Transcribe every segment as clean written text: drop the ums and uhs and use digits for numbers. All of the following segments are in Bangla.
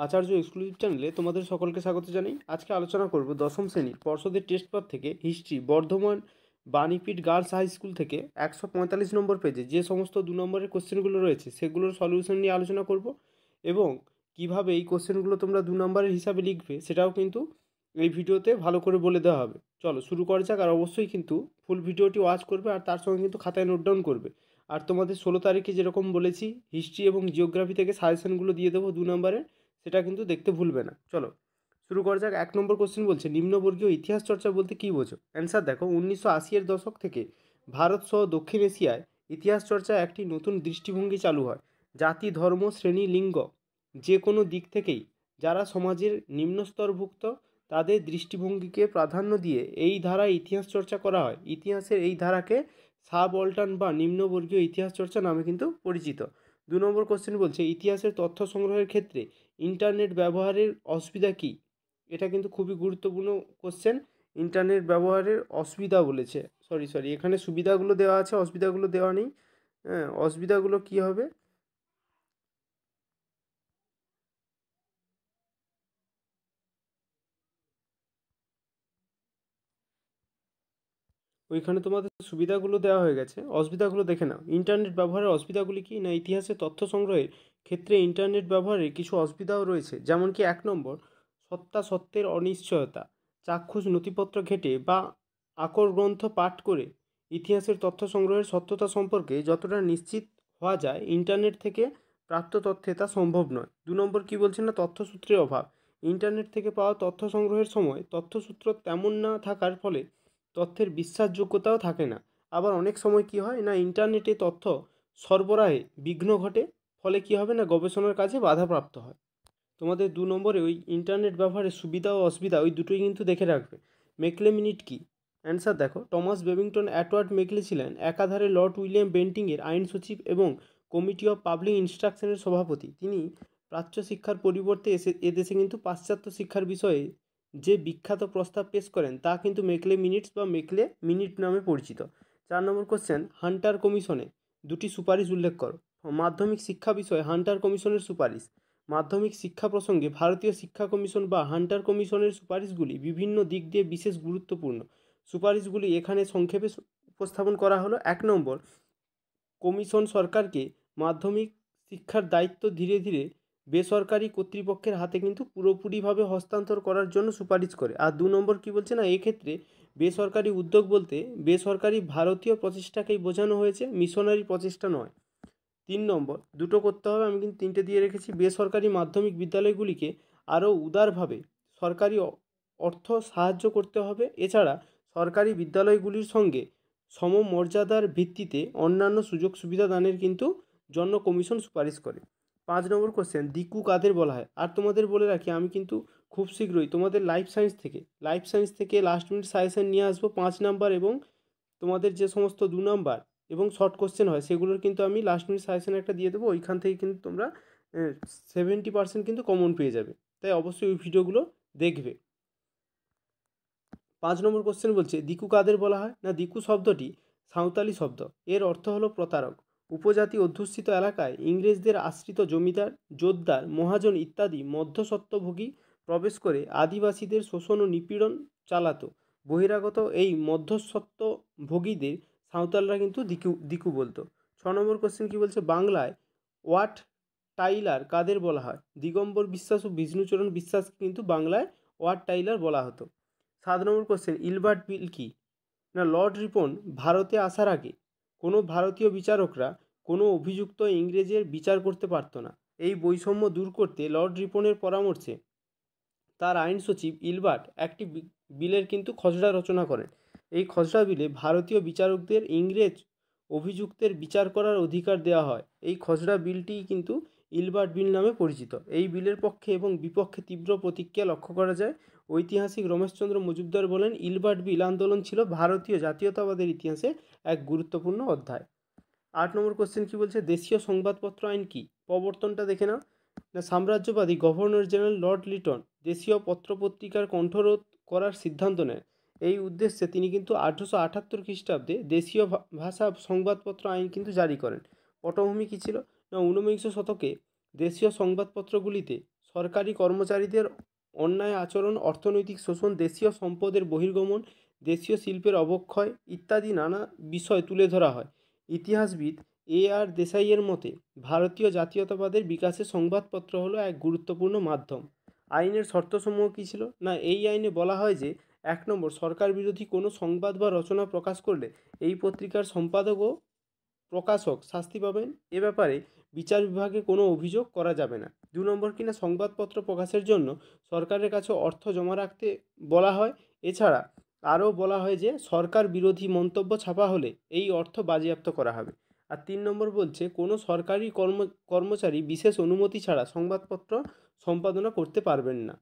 আচার্য এক্সক্লুসিভ চ্যানেলে তোমাদের সকলকে স্বাগত জানাই। আজকে আলোচনা করব দশম শ্রেণীর পর্ষদের টেস্ট পেপার থেকে history Bardhaman Banipith girls high school থেকে 145 নম্বর পেজে যে সমস্ত 2 নম্বরের কোশ্চেনগুলো রয়েছে সেগুলোর সলিউশন নিয়ে আলোচনা করব এবং কিভাবে এই কোশ্চেনগুলো তোমরা 2 নম্বরের হিসাবে লিখবে সেটাও কিন্তু এই ভিডিওতে ভালো করে বলে দেওয়া হবে। চলো শুরু করা যাক। আর অবশ্যই কিন্তু ফুল ভিডিওটি ওয়াচ করবে আর তার সঙ্গে কিন্তু খাতায় নোট ডাউন করবে। আর তোমাদের 16 তারিখে যেরকম বলেছি হিস্ট্রি এবং জিওগ্রাফি থেকে সাজেশনগুলো দিয়ে দেবো 2 নম্বরে, সেটা কিন্তু দেখতে ভুলবে না। চলো শুরু করা যাক। 1 নম্বর কোশ্চেন বলছে নিম্নবর্গীয় ইতিহাস চর্চা বলতে কী বোঝো? অ্যান্সার দেখো, 1980-এর দশক থেকে ভারত সহ দক্ষিণ এশিয়ায় ইতিহাস চর্চায় একটি নতুন দৃষ্টিভঙ্গি চালু হয়। জাতি, ধর্ম, শ্রেণী, লিঙ্গ যে কোনো দিক থেকেই যারা সমাজের নিম্নস্তরভুক্ত তাদের দৃষ্টিভঙ্গিকে প্রাধান্য দিয়ে এই ধারায় ইতিহাস চর্চা করা হয়। ইতিহাসের এই ধারাকে সাবঅল্টার্ন বা নিম্নবর্গীয় ইতিহাস চর্চা নামে কিন্তু পরিচিত। 2 নম্বর কোশ্চেন বলছে ইতিহাসের তথ্য সংগ্রহের ক্ষেত্রে ইন্টারনেট ব্যবহারের অসুবিধা কী? এটা কিন্তু খুবই গুরুত্বপূর্ণ কোশ্চেন। ইন্টারনেট ব্যবহারের অসুবিধা বলেছে, সরি এখানে সুবিধাগুলো দেওয়া আছে, অসুবিধাগুলো দেওয়া নেই। হ্যাঁ, অসুবিধাগুলো কী হবে? ওইখানে তোমাদের সুবিধাগুলো দেওয়া হয়ে গেছে, অসুবিধাগুলো দেখে নাও। ইন্টারনেট ব্যবহারের অসুবিধাগুলি কি না, ইতিহাসে তথ্য সংগ্রহের ক্ষেত্রে ইন্টারনেট ব্যবহারের কিছু অসুবিধাও রয়েছে। যেমন কি 1 নম্বর, সত্যাসত্যের অনিশ্চয়তা। চাক্ষুষ নথিপত্র ঘেঁটে বা আকর গ্রন্থ পাঠ করে ইতিহাসের তথ্য সংগ্রহের সত্যতা সম্পর্কে যতটা নিশ্চিত হওয়া যায় ইন্টারনেট থেকে প্রাপ্ত তথ্যে তা সম্ভব নয়। 2 নম্বর কী বলছে না, তথ্যসূত্রের অভাব। ইন্টারনেট থেকে পাওয়া তথ্য সংগ্রহের সময় তথ্যসূত্র তেমন না থাকার ফলে তথ্যের বিশ্বাসযোগ্যতাও থাকে না। আবার অনেক সময় কি হয় না, ইন্টারনেটে তথ্য সরবরাহে বিঘ্ন ঘটে, ফলে কি হবে না, গবেষণার কাজে বাধাপ্রাপ্ত হয়। তোমাদের 2 নম্বরে ওই ইন্টারনেট ব্যবহারের সুবিধা ও অসুবিধা ওই দুটোই কিন্তু দেখে রাখবে। মেকলে মিনিট কি? অ্যান্সার দেখো, টমাস বেবিংটন অ্যাটওয়ার্ড মেকলে ছিলেন একাধারে লর্ড উইলিয়াম বেন্টিংয়ের আইন সচিব এবং কমিটি অফ পাবলিক ইনস্ট্রাকশনের সভাপতি। তিনি প্রাচ্য শিক্ষার পরিবর্তে এদেশে কিন্তু পাশ্চাত্য শিক্ষার বিষয়ে যে বিখ্যাত প্রস্তাব পেশ করেন তা কিন্তু মেকলে মিনিটস বা মেকলে মিনিট নামে পরিচিত। 4 নম্বর কোশ্চেন, হান্টার কমিশনে দুটি সুপারিশ উল্লেখ করো। মাধ্যমিক শিক্ষা বিষয়ে হান্টার কমিশনের সুপারিশ। মাধ্যমিক শিক্ষা প্রসঙ্গে ভারতীয় শিক্ষা কমিশন বা হান্টার কমিশনের সুপারিশগুলি বিভিন্ন দিক দিয়ে বিশেষ গুরুত্বপূর্ণ। সুপারিশগুলি এখানে সংক্ষেপে উপস্থাপন করা হলো। 1 নম্বর, কমিশন সরকারকে মাধ্যমিক শিক্ষার দায়িত্ব ধীরে ধীরে বেসরকারি কর্তৃপক্ষের হাতে কিন্তু পুরোপুরিভাবে হস্তান্তর করার জন্য সুপারিশ করে। আর 2 নম্বর কী বলছে না, এক্ষেত্রে বেসরকারি উদ্যোগ বলতে বেসরকারি ভারতীয় প্রচেষ্টাকেই বোঝানো হয়েছে, মিশনারি প্রচেষ্টা নয়। 3 নম্বর, দুটো করতে হবে, আমি কিন্তু 3টে দিয়ে রেখেছি। বেসরকারি মাধ্যমিক বিদ্যালয়গুলিকে আরও উদারভাবে সরকারি অর্থ সাহায্য করতে হবে। এছাড়া সরকারি বিদ্যালয়গুলির সঙ্গে সমমর্যাদার ভিত্তিতে অন্যান্য সুযোগ সুবিধা দানের কিন্তু জন্য কমিশন সুপারিশ করে। 5 নম্বর কোশ্চেন, দিকু কাদের বলা হয়? আর তোমাদের বলে রাখি, আমি কিন্তু খুব শীঘ্রই তোমাদের লাইফ সায়েন্স থেকে লাস্ট মিনিট সাজেশন নিয়ে আসবো 5 নাম্বার, এবং তোমাদের যে সমস্ত 2 নাম্বার এবং শর্ট কোশ্চেন হয় সেগুলোর কিন্তু আমি লাস্ট মিনিট সাজেশন একটা দিয়ে দেবো। ওইখান থেকে কিন্তু তোমরা 70% কিন্তু কমন পেয়ে যাবে, তাই অবশ্যই ওই ভিডিওগুলো দেখবে। 5 নম্বর কোশ্চেন বলছে দিকু কাদের বলা হয়? না, দিকু শব্দটি সাঁওতালি শব্দ। এর অর্থ হলো প্রতারক। উপজাতি অধ্যুষিত এলাকায় ইংরেজদের আশ্রিত জমিদার, জোতদার, মহাজন ইত্যাদি মধ্যস্বত্বভোগী প্রবেশ করে আদিবাসীদের শোষণ ও নিপীড়ন চালাতো। বহিরাগত এই মধ্যস্বত্বভোগীদের সাঁওতালরা কিন্তু দিকু বলতো। 6 নম্বর কোশ্চেন কী বলছে, বাংলায় ওয়াট টাইলার কাদের বলা হয়? দিগম্বর বিশ্বাস ও বিষ্ণুচরণ বিশ্বাসকে কিন্তু বাংলায় ওয়াট টাইলার বলা হতো। 7 নম্বর কোশ্চেন, ইলবার্ট বিল কি? না, লর্ড রিপন ভারতে আসার আগে কোনো ভারতীয় বিচারকরা কোনো অভিযুক্ত ইংরেজের বিচার করতে পারত না। এই বৈষম্য দূর করতে লর্ড রিপনের পরামর্শে তার আইন সচিব ইলবার্ট একটি বিলের কিন্তু খসড়া রচনা করেন। এই খসড়া বিলে ভারতীয় বিচারকদের ইংরেজ অভিযুক্তের বিচার করার অধিকার দেওয়া হয়। এই খসড়া বিলটি কিন্তু ইলবার্ট বিল নামে পরিচিত। এই বিলের পক্ষে এবং বিপক্ষে তীব্র প্রতিক্রিয়া লক্ষ্য করা যায়। ঐতিহাসিক রমেশচন্দ্র মজুমদার বলেন, ইলবার্ট বিল আন্দোলন ছিল ভারতীয় জাতীয়তাবাদের ইতিহাসে এক গুরুত্বপূর্ণ অধ্যায়। 8 নম্বর কোশ্চেন কী বলছে, দেশীয় সংবাদপত্র আইন কি? প্রবর্তনটা দেখে নাও। না, সাম্রাজ্যবাদী গভর্নর জেনারেল লর্ড লিটন দেশীয় পত্রপত্রিকার কণ্ঠরোধ করার সিদ্ধান্ত নেন। এই উদ্দেশ্যে তিনি কিন্তু 1878 খ্রিস্টাব্দে দেশীয় ভাষা সংবাদপত্র আইন কিন্তু জারি করেন। পটভূমি কী ছিল? না, ঊনবিংশ শতকে দেশীয় সংবাদপত্রগুলিতে সরকারি কর্মচারীদের অন্যায় আচরণ, অর্থনৈতিক শোষণ, দেশীয় সম্পদের বহির্গমন, দেশীয় শিল্পের অবক্ষয় ইত্যাদি নানা বিষয় তুলে ধরা হয়। ইতিহাসবিদ আর দেশাইয়ের মতে ভারতীয় জাতীয়তাবাদের বিকাশে সংবাদপত্র হলো এক গুরুত্বপূর্ণ মাধ্যম। আইনের শর্তসমূহ কী ছিল? না, এই আইনে বলা হয় যে 1 সরকার বিরোধী কোনো সংবাদ বা রচনা প্রকাশ করলে এই পত্রিকার সম্পাদক ও প্রকাশক শাস্তি পাবেন। এ ব্যাপারে বিচার বিভাগে কোনো অভিযোগ করা যাবে না। 2 কিনা সংবাদপত্র প্রকাশের জন্য সরকারের কাছে অর্থ জমা রাখতে বলা হয়। এছাড়া আরও বলা হয় যে সরকার বিরোধী মন্তব্য ছাপা হলে এই অর্থ বাজেয়াপ্ত করা হবে। আর 3 বলছে কোনো সরকারি কর্মচারী বিশেষ অনুমতি ছাড়া সংবাদপত্র সম্পাদনা করতে পারবেন না।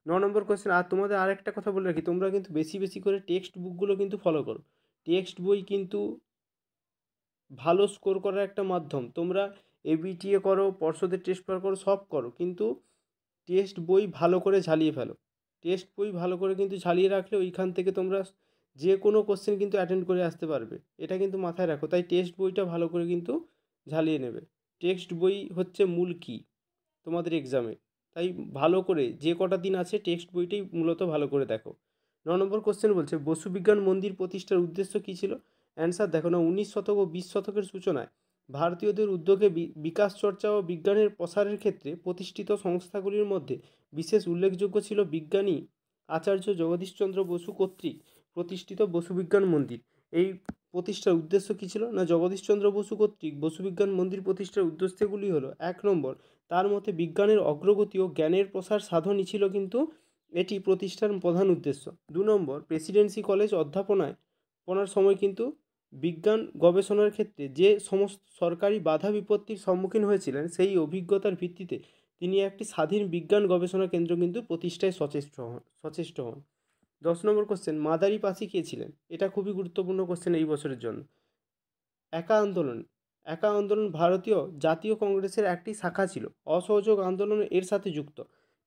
9 কোশ্চেন। আর তোমাদের আরেকটা কথা বলে রাখি, তোমরা কিন্তু বেশি বেশি করে টেক্সট বুকগুলো কিন্তু ফলো করো। টেক্সট বই কিন্তু ভালো স্কোর করার একটা মাধ্যম। তোমরা এবিটিএ করো, পর্ষদের টেস্ট পেপার করো, সব করো, কিন্তু টেক্সট বই ভালো করে ঝালিয়ে ফেলো। টেক্সট বই ভালো করে কিন্তু ঝালিয়ে রাখলে ওইখান থেকে তোমরা যে কোনো কোশ্চেন কিন্তু অ্যাটেন্ড করে আসতে পারবে, এটা কিন্তু মাথায় রাখো। তাই টেক্সট বইটা ভালো করে কিন্তু ঝালিয়ে নেবে। টেক্সট বই হচ্ছে মূল কি তোমাদের এক্সামে, তাই ভালো করে যে কটা দিন আছে টেক্সট বইটাই মূলত ভালো করে দেখো। 9 কোশ্চেন বলছে বসু বিজ্ঞান মন্দির প্রতিষ্ঠার উদ্দেশ্য কী ছিল? অ্যান্সার দেখো না, 19 শতক ও 20 শতকের সূচনায় ভারতীয়দের উদ্যোগে বিকাশ চর্চা ও বিজ্ঞানের প্রসারের ক্ষেত্রে প্রতিষ্ঠিত সংস্থাগুলির মধ্যে বিশেষ উল্লেখযোগ্য ছিল বিজ্ঞানী আচার্য জগদীশচন্দ্র বসু কর্তৃক প্রতিষ্ঠিত বসু বিজ্ঞান মন্দির। এই প্রতিষ্ঠার উদ্দেশ্য কী ছিল? না, জগদীশচন্দ্র বসু কর্তৃক বসু বিজ্ঞান মন্দির প্রতিষ্ঠার উদ্দেশ্যগুলি হলো 1 তার মতে বিজ্ঞানের অগ্রগতি ও জ্ঞানের প্রসার সাধনই ছিল কিন্তু এটি প্রতিষ্ঠার প্রধান উদ্দেশ্য। 2 প্রেসিডেন্সি কলেজ অধ্যাপনার সময় কিন্তু বিজ্ঞান গবেষণার ক্ষেত্রে যে সমস্ত সরকারি বাধা বিপত্তির সম্মুখীন হয়েছিলেন সেই অভিজ্ঞতার ভিত্তিতে তিনি একটি স্বাধীন বিজ্ঞান গবেষণা কেন্দ্র কিন্তু প্রতিষ্ঠায় সচেষ্ট হন। 10 কোশ্চেন, মাদারি-পাসি কে ছিলেন? এটা খুবই গুরুত্বপূর্ণ কোশ্চেন এই বছরের জন্য। একা আন্দোলন ভারতীয় জাতীয় কংগ্রেসের একটি শাখা ছিল। অসহযোগ আন্দোলন এর সাথে যুক্ত,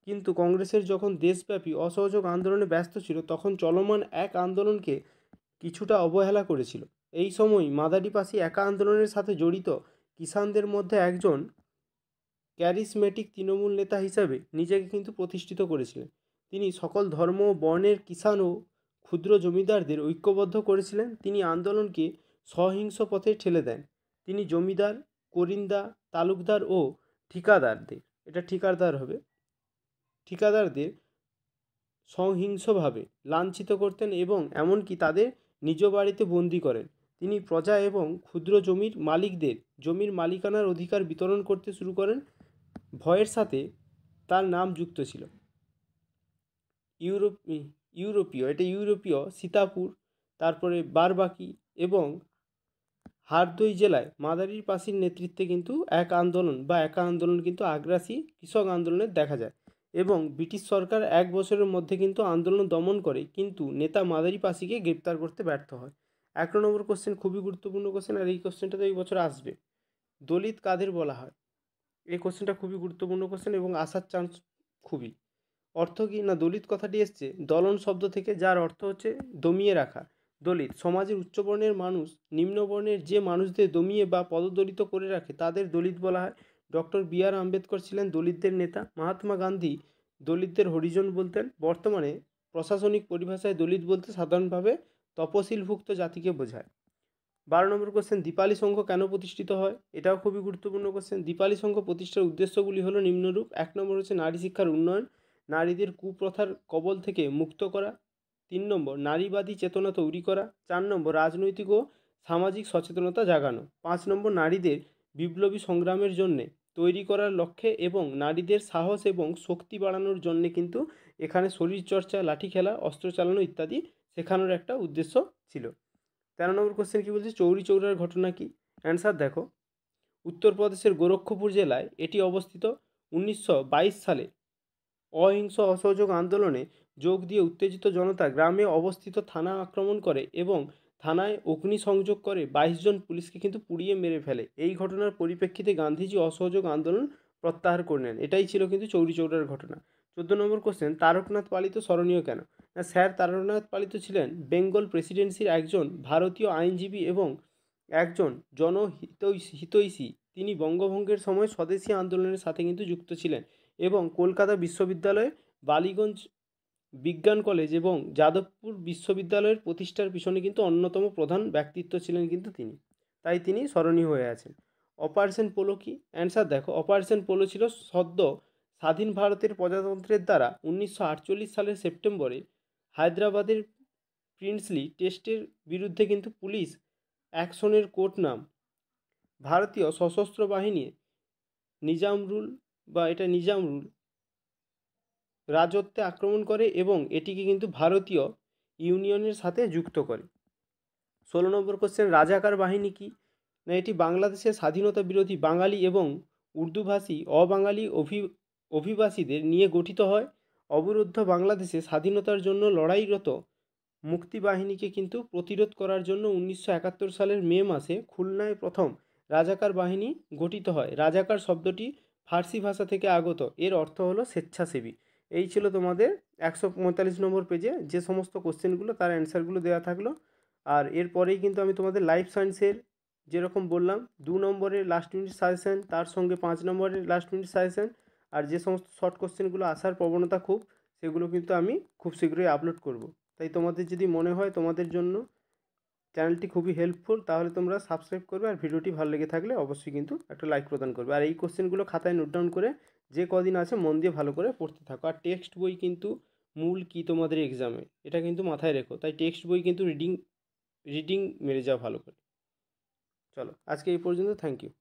কিন্তু কংগ্রেসের যখন দেশব্যাপী অসহযোগ আন্দোলনে ব্যস্ত ছিল তখন চলমান এক আন্দোলনকে কিছুটা অবহেলা করেছিল। এই সময় মাদারি-পাসি একা আন্দোলনের সাথে জড়িত কিষাণদের মধ্যে একজন ক্যারিসমেটিক তৃণমূল নেতা হিসাবে নিজেকে কিন্তু প্রতিষ্ঠিত করেছিলেন। তিনি সকল ধর্ম ও বর্ণের কিষাণ ও ক্ষুদ্র জমিদারদের ঐক্যবদ্ধ করেছিলেন। তিনি আন্দোলনকে সহিংস পথে ঠেলে দেন। তিনি জমিদার, করিন্দা, তালুকদার ও ঠিকাদারদের সহিংসভাবে লাঞ্ছিত করতেন এবং এমনকি তাদের নিজ বাড়িতে বন্দি করেন। তিনি প্রজা এবং ক্ষুদ্র জমির মালিকদের জমির মালিকানার অধিকার বিতরণ করতে শুরু করেন। ভয়ের সাথে তার নাম যুক্ত ছিল। ইউরোপীয় সীতাপুর, তারপরে বারবাকি এবং হারদই জেলায় মাদারি-পাসির নেতৃত্বে কিন্তু একা আন্দোলন কিন্তু আগ্রাসী কৃষক আন্দোলনের দেখা যায় এবং ব্রিটিশ সরকার 1 বছরের মধ্যে কিন্তু আন্দোলন দমন করে, কিন্তু নেতা মাদারি-পাসিকে গ্রেপ্তার করতে ব্যর্থ হয়। 11 কোশ্চেন, খুবই গুরুত্বপূর্ণ কোশ্চেন, আর এই কোশ্চেনটা তো এই বছর আসবে। দলিত কাদের বলা হয়? এই কোশ্চেনটা খুবই গুরুত্বপূর্ণ কোশ্চেন এবং আসার চান্স খুবই। অর্থ কী? না, দলিত কথাটি এসছে দলন শব্দ থেকে, যার অর্থ হচ্ছে দমিয়ে রাখা। দলিত সমাজের উচ্চবর্ণের মানুষ নিম্নবর্ণের যে মানুষদের দমিয়ে বা পদদলিত করে রাখে তাদের দলিত বলা হয়। Doctor B.R.. আম্বেদকর ছিলেন দলিতদের নেতা। মহাত্মা গান্ধী দলিতদের হরিজন বলতেন। বর্তমানে প্রশাসনিক পরিভাষায় দলিত বলতে সাধারণভাবে তপশিলভুক্ত জাতিকে বোঝায়। 12 কোশ্চেন, দীপালি সংঘ কেন প্রতিষ্ঠিত হয়? এটাও খুবই গুরুত্বপূর্ণ কোশ্চেন। দীপালি সংঘ প্রতিষ্ঠার উদ্দেশ্যগুলি হলো নিম্নরূপ। 1 হচ্ছে নারী শিক্ষার উন্নয়ন, নারীদের কুপ্রথার কবল থেকে মুক্ত করা। 3 নারীবাদী চেতনা তৈরি করা। 4 রাজনৈতিক ও সামাজিক সচেতনতা জাগানো। 5 নারীদের বিপ্লবী সংগ্রামের জন্যে তৈরি করার লক্ষ্যে এবং নারীদের সাহস এবং শক্তি বাড়ানোর জন্যে কিন্তু এখানে শরীরচর্চা, লাঠি খেলা, অস্ত্র চালানো ইত্যাদি শেখানোর একটা উদ্দেশ্য ছিল। 13 কোশ্চেন কী বলছে? চৌরি চৌরার ঘটনা কী? অ্যান্সার দেখো, উত্তরপ্রদেশের গোরক্ষপুর জেলায় এটি অবস্থিত। 1922 সালে অহিংস অসহযোগ আন্দোলনে যোগ দিয়ে উত্তেজিত জনতা গ্রামে অবস্থিত থানা আক্রমণ করে এবং থানায় অগ্নিসংযোগ করে 22 জন পুলিশকে কিন্তু পুড়িয়ে মেরে ফেলে। এই ঘটনার পরিপ্রেক্ষিতে গান্ধীজি অসহযোগ আন্দোলন প্রত্যাহার করে নেন। এটাই ছিল কিন্তু চৌরি চৌরার ঘটনা। 14 কোশ্চেন, তারকনাথ পালিত স্মরণীয় কেন? না, স্যার তারকনাথ পালিত ছিলেন বেঙ্গল প্রেসিডেন্সির একজন ভারতীয় আইনজীবী এবং একজন জনহিতৈষী। তিনি বঙ্গভঙ্গের সময় স্বদেশী আন্দোলনের সাথে কিন্তু যুক্ত ছিলেন এবং কলকাতা বিশ্ববিদ্যালয়ে বালিগঞ্জ বিজ্ঞান কলেজ এবং যাদবপুর বিশ্ববিদ্যালয়ের প্রতিষ্ঠার পিছনে কিন্তু অন্যতম প্রধান ব্যক্তিত্ব ছিলেন কিন্তু তিনি, তাই তিনি স্মরণীয় হয়ে আছেন। অপারেশন পোলো কি? অ্যান্সার দেখো, অপারেশন পোলো ছিল সদ্য স্বাধীন ভারতের প্রজাতন্ত্রের দ্বারা 1948 সালের সেপ্টেম্বরে হায়দ্রাবাদের প্রিন্সলি টেস্টের বিরুদ্ধে কিন্তু পুলিশ অ্যাকশনের কোড নাম ভারতীয় সশস্ত্র বাহিনী নিজাম রুল রাজত্বে আক্রমণ করে এবং এটিকে কিন্তু ভারতীয় ইউনিয়নের সাথে যুক্ত করে। 16 নম্বর কোশ্চেন, রাজাকার বাহিনী কি? না, এটি বাংলাদেশের স্বাধীনতা বিরোধী বাঙালি এবং উর্দুভাষী অবাঙালি অভিবাসীদের নিয়ে গঠিত হয়। অবরুদ্ধ বাংলাদেশে স্বাধীনতার জন্য লড়াইরত মুক্তি বাহিনীকে কিন্তু প্রতিরোধ করার জন্য 1971 সালের মে মাসে খুলনায় প্রথম রাজাকার বাহিনী গঠিত হয়। রাজাকার শব্দটি ফার্সি ভাষা থেকে আগত, এর অর্থ হলো স্বেচ্ছাসেবী। এই ছিল তোমাদের 145 নম্বর পেজে যে সমস্ত কোশ্চেনগুলো তার অ্যান্সারগুলো দেওয়া থাকলো। আর এরপরেই কিন্তু আমি তোমাদের লাইফ সায়েন্সের যেরকম বললাম 2 নম্বরের লাস্ট মিনিট সাজেশন, তার সঙ্গে 5 নম্বরের লাস্ট মিনিট সাজেশন, আর যে সমস্ত শর্ট কোশ্চেনগুলো আসার প্রবণতা খুব, সেগুলো কিন্তু আমি খুব শীঘ্রই আপলোড করব। তাই তোমাদের যদি মনে হয় তোমাদের জন্য চ্যানেলটি খুবই হেল্পফুল, তাহলে তোমরা সাবস্ক্রাইব করবে, আর ভিডিওটি ভালো লেগে থাকলে অবশ্যই কিন্তু একটা লাইক প্রদান করবে। আর এই কোশ্চেনগুলো খাতায় নোট ডাউন করে যে কদিন আছে মন দিয়ে ভালো করে পড়তে থাকো। আর টেক্সট বই কিন্তু মূল কি তোমাদের এক্সামে, এটা কিন্তু মাথায় রেখো। তাই টেক্সট বই কিন্তু রিডিং মেরে যাও ভালো করে। চলো আজকে এই পর্যন্ত, থ্যাংক ইউ।